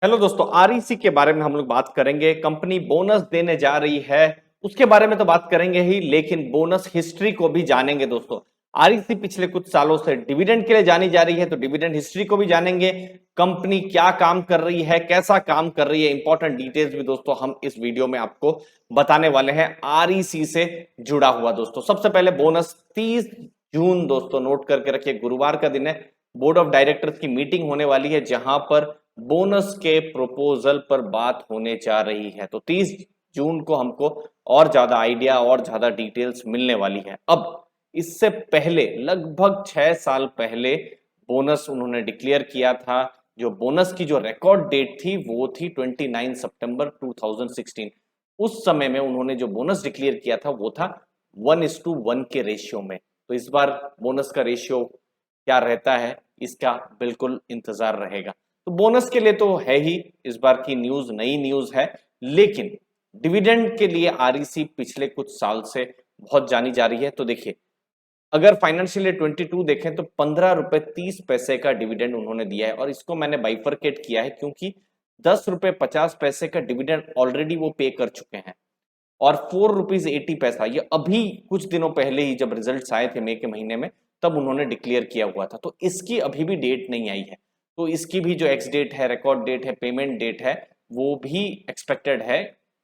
Hello दोस्तों, REC के बारे में हम लोग बात करेंगे। कंपनी बोनस देने जा रही है, उसके बारे में तो बात करेंगे ही, लेकिन बोनस हिस्ट्री को भी जानेंगे दोस्तों। आरईसी पिछले कुछ सालों से डिविडेंड के लिए जानी जा रही है, तो डिविडेंड हिस्ट्री को भी जानेंगे। कंपनी क्या काम कर रही है, कैसा काम कर रही है, इंपॉर्टेंट डिटेल्स भी दोस्तों हम इस वीडियो में आपको बताने वाले हैं आरईसी से जुड़ा हुआ। दोस्तों सबसे पहले बोनस 30 जून दोस्तों नोट करके रखिए, गुरुवार का दिन है। बोर्ड ऑफ डायरेक्टर्स की मीटिंग होने वाली है, जहां पर बोनस के प्रपोजल पर बात होने जा रही है। तो 30 जून को हमको और ज्यादा आइडिया और ज्यादा डिटेल्स मिलने वाली है। अब इससे पहले लगभग 6 साल पहले बोनस उन्होंने डिक्लेयर किया था। जो बोनस की जो रिकॉर्ड डेट थी वो थी 29 सितंबर 2016। उस समय में उन्होंने जो बोनस डिक्लेयर किया था वो था 1:1 के रेशियो में। तो इस बार बोनस का रेशियो क्या रहता है, इसका बिल्कुल इंतजार रहेगा। तो बोनस के लिए तो है ही, इस बार की न्यूज नई न्यूज है, लेकिन डिविडेंड के लिए आरईसी पिछले कुछ साल से बहुत जानी जा रही है। तो देखिए, अगर फाइनेंशियल ईयर 22 देखें तो 15 रुपए 30 पैसे का डिविडेंड उन्होंने दिया है, और इसको मैंने बाइफरकेट किया है क्योंकि 10 रुपए 50 पैसे का डिविडेंड ऑलरेडी वो पे कर चुके हैं, और 4 रुपीज 80 पैसा ये अभी कुछ दिनों पहले ही जब रिजल्ट्स आए थे मई के महीने में, तब उन्होंने डिक्लेयर किया हुआ था। तो इसकी अभी भी डेट नहीं आई है, तो इसकी भी जो एक्स डेट है, रिकॉर्ड डेट है, पेमेंट डेट है, वो भी एक्सपेक्टेड है,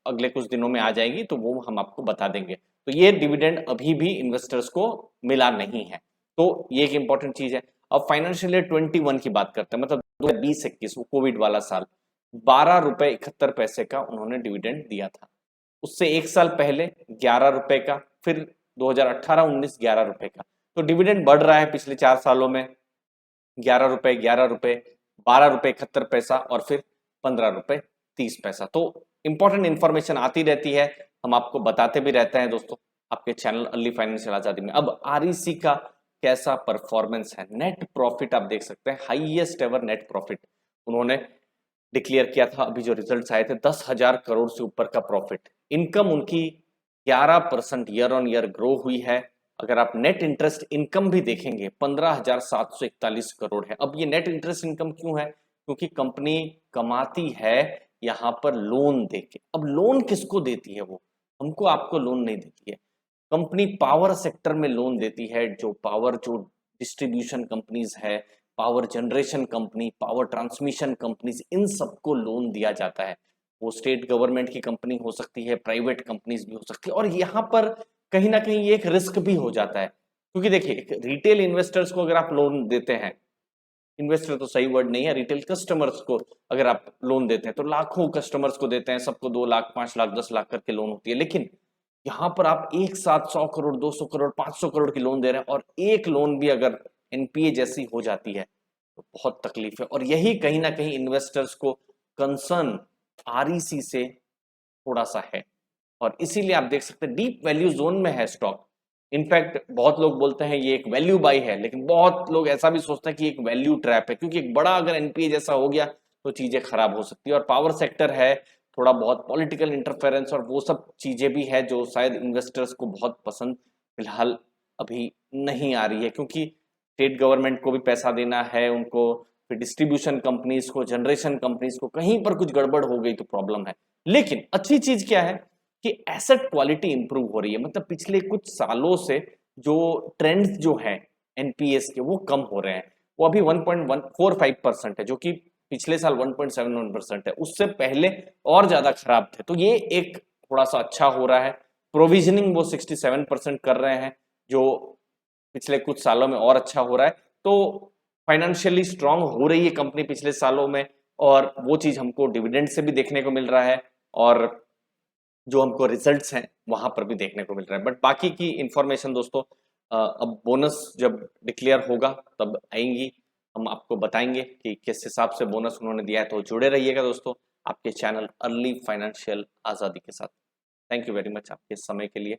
अगले कुछ दिनों में आ जाएगी, तो वो हम आपको बता देंगे। तो ये डिविडेंड अभी भी इन्वेस्टर्स को मिला नहीं है, तो ये एक इंपॉर्टेंट चीज है। अब फाइनेंशियल ईयर 21 की बात करते हैं, मतलब 2020-21 कोविड वाला साल, 12 रुपए 71 पैसे का उन्होंने डिविडेंड दिया था। उससे एक साल पहले 11 रुपए का, फिर 2018-19 11 रुपए का। तो डिविडेंड बढ़ रहा है पिछले 4 सालों में, 11 रुपए 11 रुपए, 12 रुपए 71 पैसा, और फिर 15 रुपए 30 पैसा। तो इंपॉर्टेंट इंफॉर्मेशन आती रहती है, हम आपको बताते भी रहते हैं दोस्तों आपके चैनल अर्ली फाइनेंशियल आजादी में। अब आरईसी का कैसा परफॉर्मेंस है, नेट प्रॉफिट आप देख सकते हैं, हाईएस्ट एवर नेट प्रॉफिट उन्होंने डिक्लेयर किया था। अभी जो रिजल्ट्स आए थे 10,000 करोड़ से ऊपर का प्रॉफिट। इनकम उनकी 11% ईयर ऑन ईयर ग्रो हुई है। अगर आप नेट इंटरेस्ट इनकम भी देखेंगे 15,741 करोड़ है। अब ये नेट इंटरेस्ट इनकम क्यों है? क्योंकि कंपनी कमाती है यहाँ पर लोन देके। अब लोन किसको देती है? वो हमको आपको लोन नहीं देती है, कंपनी पावर सेक्टर में लोन देती है। जो पावर, जो डिस्ट्रीब्यूशन कंपनीज है, power generation company, power transmission companies, इन सबको लोन दिया जाता है। वो स्टेट गवर्नमेंट की कंपनी हो सकती है, प्राइवेट कंपनीज भी हो सकती है। और यहाँ पर कहीं ना कहीं ये एक रिस्क भी हो जाता है, क्योंकि देखिए रिटेल इन्वेस्टर्स को अगर आप लोन देते हैं, इन्वेस्टर तो सही वर्ड नहीं है, रिटेल कस्टमर्स को अगर आप लोन देते हैं तो लाखों कस्टमर्स को देते हैं, सबको 2 लाख 5 लाख 10 लाख करके लोन होती है। लेकिन यहाँ पर आप एक साथ 100 करोड़ 200 करोड़ 500 करोड़ की लोन दे रहे हैं, और एक लोन भी अगर एनपीए जैसी हो जाती है तो बहुत तकलीफ है। और यही कहीं ना कहीं इन्वेस्टर्स को कंसर्न आरईसी से थोड़ा सा है, और इसीलिए आप देख सकते हैं डीप वैल्यू जोन में है स्टॉक। इनफैक्ट बहुत लोग बोलते हैं ये एक वैल्यू बाई है, लेकिन बहुत लोग ऐसा भी सोचते हैं कि एक वैल्यू ट्रैप है, क्योंकि एक बड़ा अगर एनपीए जैसा हो गया तो चीजें खराब हो सकती है। और पावर सेक्टर है, थोड़ा बहुत पॉलिटिकल इंटरफेरेंस और वो सब चीजें भी है जो शायद इन्वेस्टर्स को बहुत पसंद फिलहाल अभी नहीं आ रही है, क्योंकि स्टेट गवर्नमेंट को भी पैसा देना है उनको, फिर डिस्ट्रीब्यूशन कंपनीज को, जनरेशन कंपनीज को, कहीं पर कुछ गड़बड़ हो गई तो प्रॉब्लम है। लेकिन अच्छी चीज क्या है कि एसेट क्वालिटी इंप्रूव हो रही है। मतलब पिछले कुछ सालों से जो ट्रेंड्स जो हैं एनपीएस के, वो कम हो रहे हैं। वो अभी 1.145% है, जो कि पिछले साल 1.71% है, उससे पहले और ज्यादा खराब थे। तो ये एक थोड़ा सा अच्छा हो रहा है। प्रोविजनिंग वो 67% कर रहे हैं, जो पिछले कुछ सालों में और अच्छा हो रहा है। तो फाइनेंशियली स्ट्रांग हो रही है कंपनी पिछले सालों में, और वो चीज हमको डिविडेंड से भी देखने को मिल रहा है, और जो हमको रिजल्ट्स हैं वहां पर भी देखने को मिल रहा है। बट बाकी की इंफॉर्मेशन दोस्तों अब बोनस जब डिक्लेयर होगा तब आएंगी, हम आपको बताएंगे कि किस हिसाब से बोनस उन्होंने दिया है। तो जुड़े रहिएगा दोस्तों आपके चैनल अर्ली फाइनेंशियल आजादी के साथ। थैंक यू वेरी मच आपके समय के लिए।